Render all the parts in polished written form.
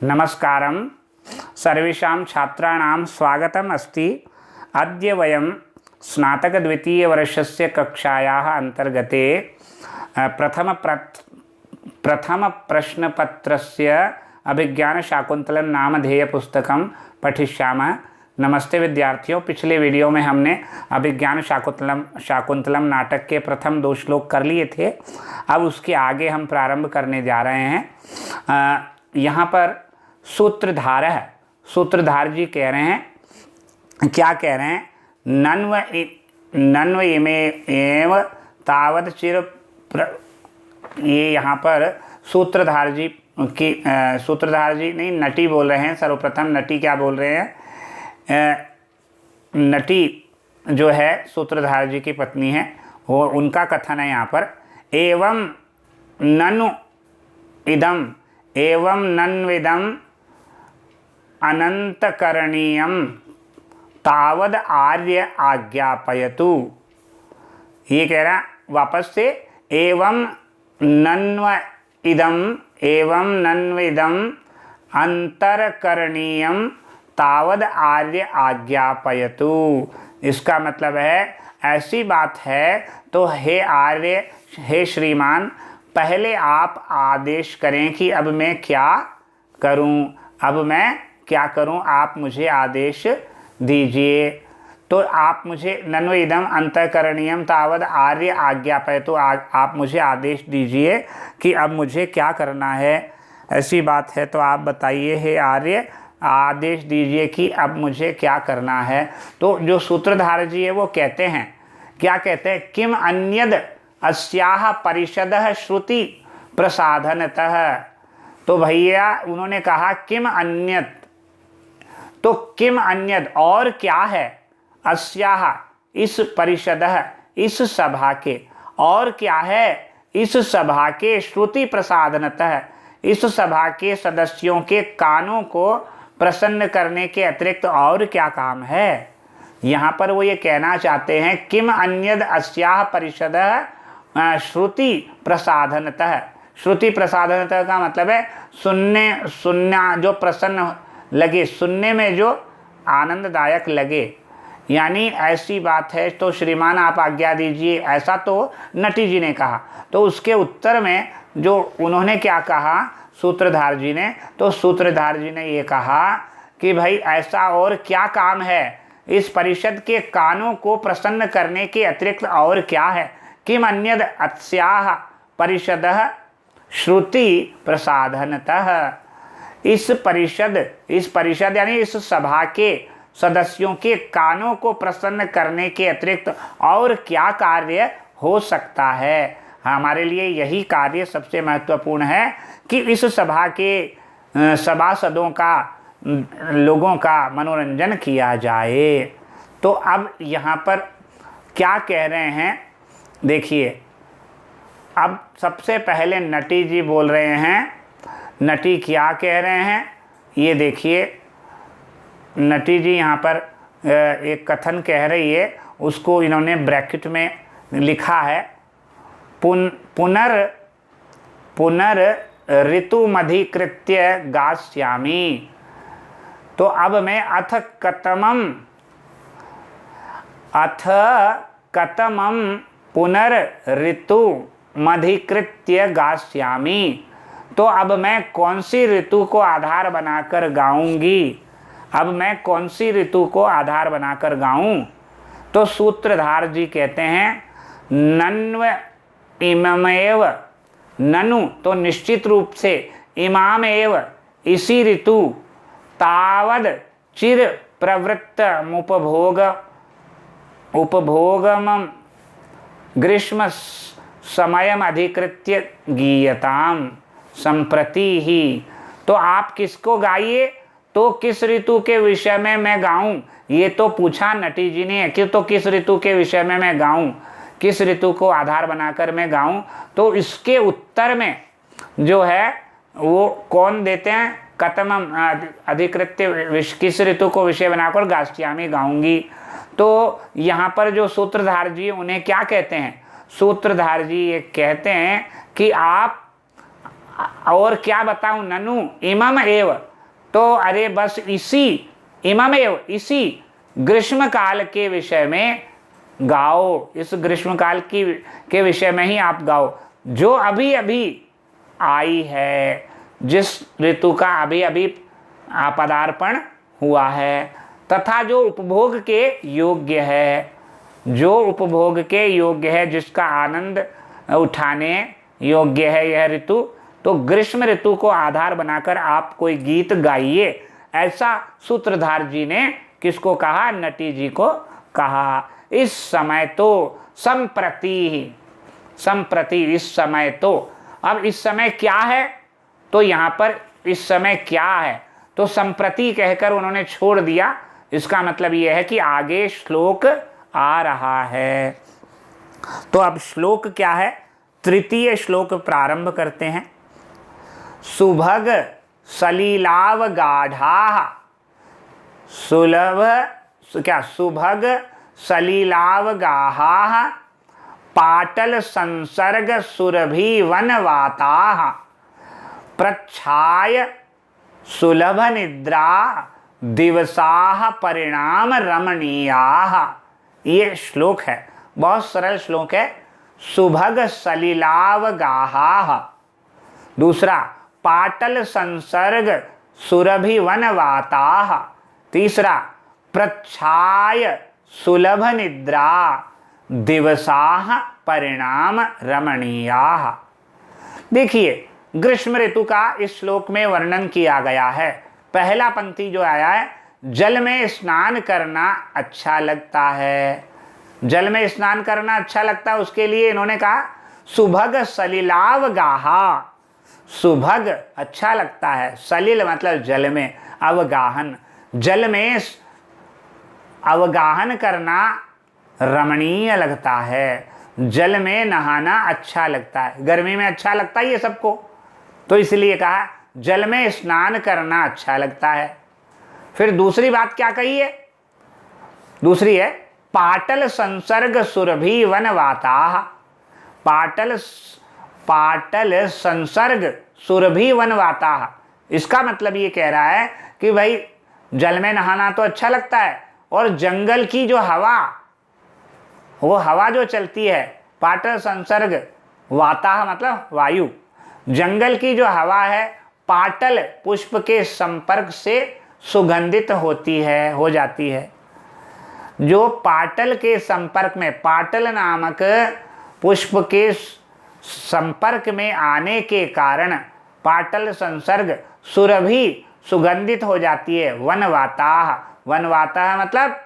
नमस्कारं सर्वेषां छात्राणां स्वागतम् अस्ति। अद्य वयं स्नातकद्वितीयवर्षस्य कक्षायाः अन्तर्गते प्रथमप्रश्नपत्रस्य अभिज्ञानशाकुन्तलं नामधेयपुस्तकं पठिष्यामः। नमस्ते विद्यार्थियों, पिछले वीडियो में हमने अभिज्ञान शाकुंतलम नाटक के प्रथम 2 श्लोक कर लिए थे। अब उसके आगे हम प्रारंभ करने जा रहे हैं। यहाँ पर सूत्रधार जी कह रहे हैं, क्या कह रहे हैं? नन्व इमे एव तावत चिर ये यहाँ पर सूत्रधार जी नहीं, नटी बोल रहे हैं। सर्वप्रथम नटी क्या बोल रहे हैं? नटी जो है सूत्रधार जी की पत्नी है, वो उनका कथन है यहाँ पर। एवं नन्विदम अनंतकरणीयम तावद आर्य आज्ञापयतु। ये कह रहा वापस से, एवं नन्विदम अंतरकरणीयम तावद आर्य आज्ञापयतु। इसका मतलब है, ऐसी बात है तो हे आर्य, हे श्रीमान, पहले आप आदेश करें कि अब मैं क्या करूं, आप मुझे आदेश दीजिए। तो आप मुझे नन्विदम अंतःकरणीयम तावद आर्य आज्ञापय, तो आप मुझे आदेश दीजिए कि अब मुझे क्या करना है। ऐसी बात है तो आप बताइए हे आर्य, आदेश दीजिए कि अब मुझे क्या करना है। तो जो सूत्रधार जी है वो कहते हैं, क्या कहते हैं? किम अन्यद अस्याह परिषदः श्रुति प्रसाधनतः। तो भैया उन्होंने कहा किम अन्यत, तो किम अन्यद और क्या है? अस्याह इस परिषदः, इस सभा के, और क्या है? इस सभा के श्रुति प्रसाधनतः, इस सभा के सदस्यों के कानों को प्रसन्न करने के अतिरिक्त और क्या काम है। यहाँ पर वो ये कहना चाहते हैं, किम अन्यद अस्याह परिषदः श्रुति प्रसाधनतः। श्रुति प्रसाधनतः का मतलब है सुनना जो प्रसन्न लगे, सुनने में जो आनंददायक लगे। यानी ऐसी बात है तो श्रीमान आप आज्ञा दीजिए, ऐसा तो नटी जी ने कहा। तो उसके उत्तर में जो उन्होंने क्या कहा सूत्रधार जी ने, तो सूत्रधार जी ने ये कहा कि भाई ऐसा और क्या काम है, इस परिषद के कानों को प्रसन्न करने के अतिरिक्त और क्या है। किम अन्यद अस्याह परिषदः श्रुति प्रसाधनतः। इस परिषद यानी इस सभा के सदस्यों के कानों को प्रसन्न करने के अतिरिक्त और क्या कार्य हो सकता है। हमारे लिए यही कार्य सबसे महत्वपूर्ण है कि इस सभा के सभासदों का, लोगों का मनोरंजन किया जाए। तो अब यहाँ पर क्या कह रहे हैं देखिए। अब सबसे पहले नटी जी बोल रहे हैं। नटी क्या कह रहे हैं ये देखिए। नटी जी यहाँ पर एक कथन कह रही है, उसको इन्होंने ब्रैकेट में लिखा है। पुनर ऋतुमधिकृत्य गास्यामि। तो अब मैं अथ कतमं पुनर ऋतुमधिकृत्य गास्यामि। तो अब मैं कौन सी ऋतु को आधार बनाकर गाऊंगी, गाऊं। तो सूत्रधार जी कहते हैं, नन्व इममेव, ननु तो निश्चित रूप से, इमामेव इसी ऋतु, तावद चिर प्रवृत्त उपभोगम ग्रीष्म समयम अधिकृत्य गीयताम संप्रति ही। तो आप किसको गाइए, तो किस ऋतु के विषय में मैं गाऊं, ये तो पूछा नटी जी ने कि तो किस ऋतु के विषय में मैं गाऊं, किस ऋतु को आधार बनाकर मैं गाऊं। तो इसके उत्तर में जो है वो कौन देते हैं? कतमम अधिकृत्य, किस ऋतु को विषय बनाकर गास्यामि गाऊंगी। तो यहाँ पर जो सूत्रधार जी उन्हें क्या कहते हैं? सूत्रधार जी ये कहते हैं कि और क्या बताऊं ननु इमम एव, तो अरे बस इसी इमम एव इसी ग्रीष्म काल के विषय में गाओ, इस ग्रीष्म काल की के विषय में ही आप गाओ, जो अभी अभी आई है, जिस ऋतु का अभी अभी पदार्पण हुआ है, तथा जो उपभोग के योग्य है, जो उपभोग के योग्य है, जिसका आनंद उठाने योग्य है यह ऋतु, तो ग्रीष्म ऋतु को आधार बनाकर आप कोई गीत गाइए। ऐसा सूत्रधार जी ने किसको कहा? नटी जी को कहा। इस समय तो संप्रति, संप्रति इस समय तो, अब इस समय क्या है? तो यहाँ पर इस समय क्या है तो संप्रति कहकर उन्होंने छोड़ दिया। इसका मतलब यह है कि आगे श्लोक आ रहा है। तो अब श्लोक क्या है? तृतीय श्लोक प्रारंभ करते हैं। सुभग सलीलाव गाढ़ा, सुलभ क्या सुभग सलीलाव गाहा, पाटल संसर्ग सुरभि वनवाता, प्रच्छाय सुलभ निद्रा दिवसाह परिणाम रमणीयाः। ये श्लोक है, बहुत सरल श्लोक है। सुभग सलिलाव गाहा, दूसरा पाटल संसर्ग सुरभि वनवाताः, तीसरा प्रच्छाय सुलभ निद्रा दिवसाह परिणाम रमणीयाः। देखिए ग्रीष्म ऋतु का इस श्लोक में वर्णन किया गया है। पहला पंक्ति जो आया है, जल में स्नान करना अच्छा लगता है, जल में स्नान करना अच्छा लगता है, उसके लिए इन्होंने कहा सुभग सलिलाव गाहा। सुभग अच्छा लगता है, सलिल मतलब जल में, अवगाहन, जल में अवगाहन करना रमणीय लगता है, जल में नहाना अच्छा लगता है। गर्मी में अच्छा लगता है ये सबको, तो इसलिए कहा जल में स्नान करना अच्छा लगता है। फिर दूसरी बात क्या कही है? दूसरी है पाटल संसर्ग सुरभि वनवाताः। पाटल संसर्ग सुरभि वनवाताः, इसका मतलब ये कह रहा है कि भाई जल में नहाना तो अच्छा लगता है, और जंगल की जो हवा, वो हवा जो चलती है, पाटल संसर्ग वाताः मतलब वायु, जंगल की जो हवा है पाटल पुष्प के संपर्क से सुगंधित होती है, हो जाती है। जो पाटल के संपर्क में, पाटल नामक पुष्प के संपर्क में आने के कारण पाटल संसर्ग सुरभि सुगंधित हो जाती है। वनवाताः, वनवाताः मतलब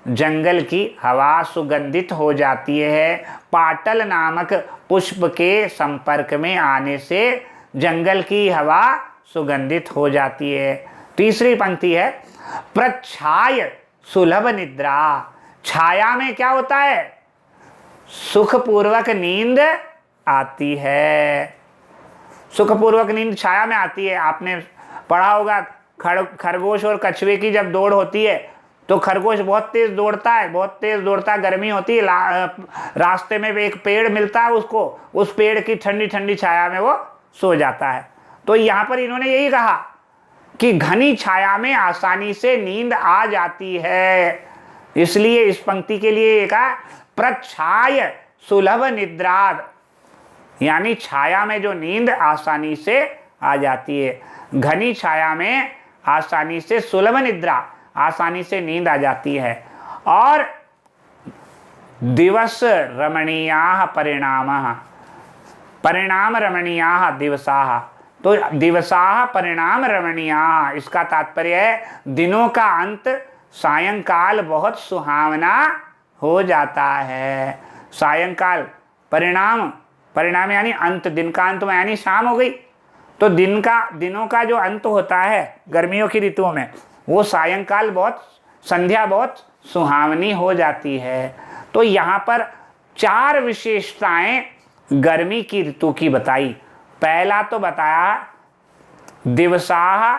जंगल की हवा सुगंधित हो जाती है। पाटल नामक पुष्प के संपर्क में आने से जंगल की हवा सुगंधित हो जाती है। तीसरी पंक्ति है प्रच्छाय सुलभ निद्रा। छाया में क्या होता है? सुखपूर्वक नींद आती है, सुखपूर्वक नींद छाया में आती है। आपने पढ़ा होगा खरगोश और कछुए की जब दौड़ होती है तो खरगोश बहुत तेज दौड़ता है, बहुत तेज दौड़ता है, गर्मी होती है, रास्ते में एक पेड़ मिलता है उसको, उस पेड़ की ठंडी ठंडी छाया में वो सो जाता है। तो यहाँ पर इन्होंने यही कहा कि घनी छाया में आसानी से नींद आ जाती है, इसलिए इस पंक्ति के लिए कहा प्रच्छाय सुलभ निद्रा, यानी छाया में जो नींद आसानी से आ जाती है। घनी छाया में आसानी से सुलभ निद्रा, आसानी से नींद आ जाती है। और दिवस रमणीयाः परिणामः, परिणाम रमणीयाः दिवसाः, तो दिवसाः परिणाम रमणीयाः, इसका तात्पर्य है दिनों का अंत सायंकाल बहुत सुहावना हो जाता है। सायंकाल परिणाम, परिणाम यानी अंत, दिन का अंत में यानी शाम हो गई, तो दिनों का जो अंत होता है गर्मियों की ऋतुओं में, वो सायंकाल बहुत, संध्या बहुत सुहावनी हो जाती है। तो यहाँ पर चार विशेषताएं गर्मी की ऋतु की बताई। पहला तो बताया दिवसाः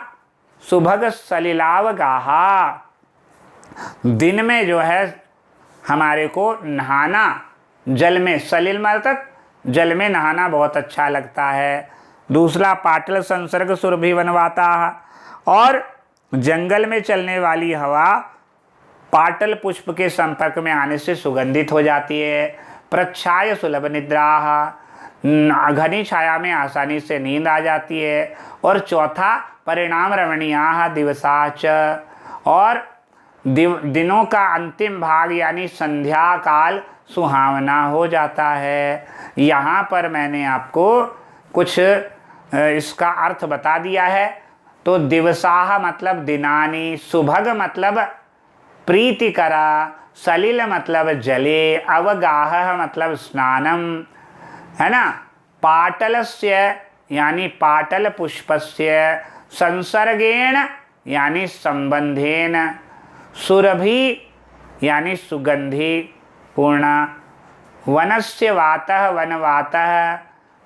सुभग सलिलावगाहा, दिन में जो है हमारे को नहाना, जल में, सलिल मतलब जल में नहाना बहुत अच्छा लगता है। दूसरा पाटल संसर्ग सुरभि वनवाता, और जंगल में चलने वाली हवा पाटल पुष्प के संपर्क में आने से सुगंधित हो जाती है। प्रच्छाय सुलभ निद्रा, घनी छाया में आसानी से नींद आ जाती है। और चौथा परिणाम रमणीया दिवसाच, और दिनों का अंतिम भाग यानी संध्या काल सुहावना हो जाता है। यहाँ पर मैंने आपको कुछ इसका अर्थ बता दिया है। तो दिवसाह मतलब दिनानि, सुभग मतलब प्रीतिकरा, सलिल मतलब जले, अवगाह मतलब स्नानम, है ना। पाटलस्य यानी पाटल पुष्पस्य, संसर्गेण यानी संबंधेन, सुरभि यानी सुगंधि पूर्ण, वनस्य वातः वनवातः,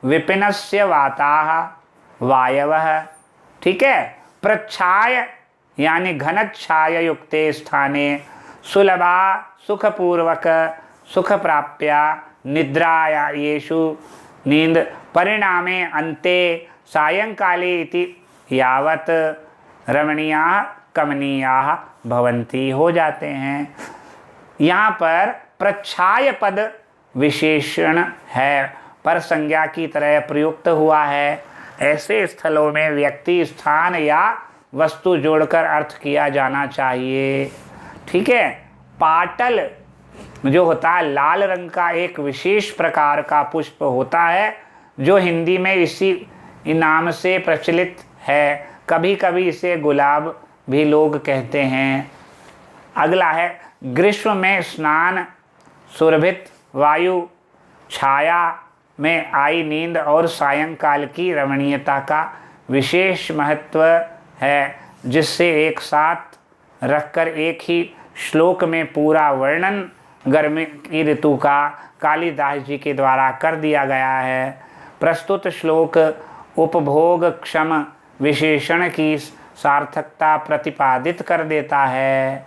विपिनस्य वाताः वायवः। ठीक है। प्रच्छाय यानी घनच्छाय युक्ते स्थाने, सुलभा सुखपूर्वक सुख प्राप्या, निद्राया येषु नींद, परिणामे अन्ते सायंकाले इति यावत रमणीया कमनीया भवन्ति हो जाते हैं। यहाँ पर प्रच्छाय पद विशेषण है, पर संज्ञा की तरह प्रयुक्त हुआ है। ऐसे स्थलों में व्यक्ति, स्थान या वस्तु जोड़कर अर्थ किया जाना चाहिए। ठीक है। पाटल जो होता है लाल रंग का एक विशेष प्रकार का पुष्प होता है, जो हिंदी में इसी नाम से प्रचलित है। कभी कभी इसे गुलाब भी लोग कहते हैं। अगला है ग्रीष्म में स्नान, सुरभित वायु, छाया में आई नींद और सायंकाल की रमणीयता का विशेष महत्व है, जिससे एक साथ रखकर एक ही श्लोक में पूरा वर्णन गर्मी की ऋतु का कालिदास जी के द्वारा कर दिया गया है। प्रस्तुत श्लोक उपभोग क्षम विशेषण की सार्थकता प्रतिपादित कर देता है।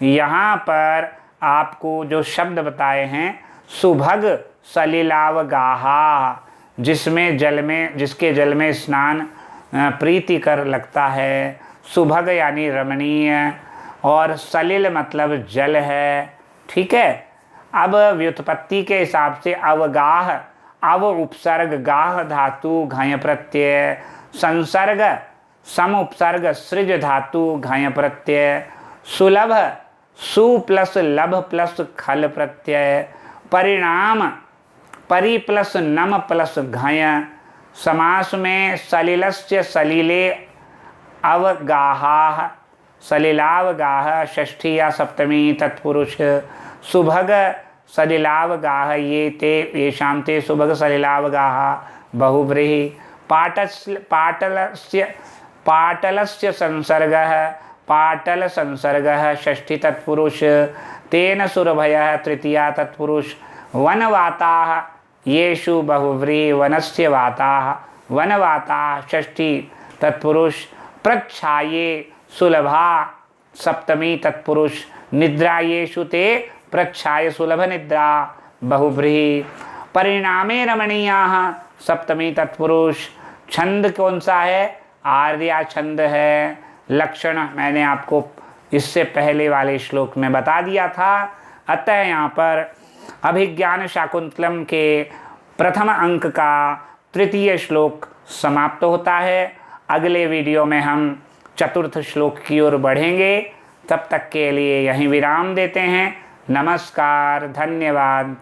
यहाँ पर आपको जो शब्द बताए हैं, सुभग सलिलावगाहा, जिसके जल में स्नान प्रीतिकर लगता है, सुभग यानी रमणीय, और सलिल मतलब जल है। ठीक है। अब व्युत्पत्ति के हिसाब से अवगाह, अव उपसर्ग, गाह धातु घय प्रत्यय, संसर्ग सम उपसर्ग सृज धातु घय प्रत्यय, सुलभ सु प्लस लभ प्लस खल प्रत्यय, परिणाम परि प्लस नम प्लस घय, समास में सलिलस्य सलिले अवगाहा, सलिलावगाह षष्ठी या सप्तमी तत्पुरुष, सुभग सलिलावगाह ये ते येषां ते सुभग सलिलावगाह बहुव्रीहि, पाटलस्य संसर्गः, पाटल संसर्गः षष्ठी तत्पुरुष, तेन सुरभयः तृतीया तत्पुरुष, वनवाताः येषु बहुव्रीहि, वनस्य वाताः, वनवाताः षष्ठी तत्पुरुष, प्रच्छाये सुलभा सप्तमी तत्पुरुष, निद्रा येषु ते प्रच्छाय सुलभ निद्रा बहुव्रीहि, परिणामे रमणीयाः सप्तमी तत्पुरुष। छंद कौन सा है? आर्या छंद है। लक्षण मैंने आपको इससे पहले वाले श्लोक में बता दिया था। अतः यहाँ पर अभिज्ञान शाकुंतलम के प्रथम अंक का तृतीय श्लोक समाप्त होता है। अगले वीडियो में हम चतुर्थ श्लोक की ओर बढ़ेंगे। तब तक के लिए यहीं विराम देते हैं। नमस्कार, धन्यवाद।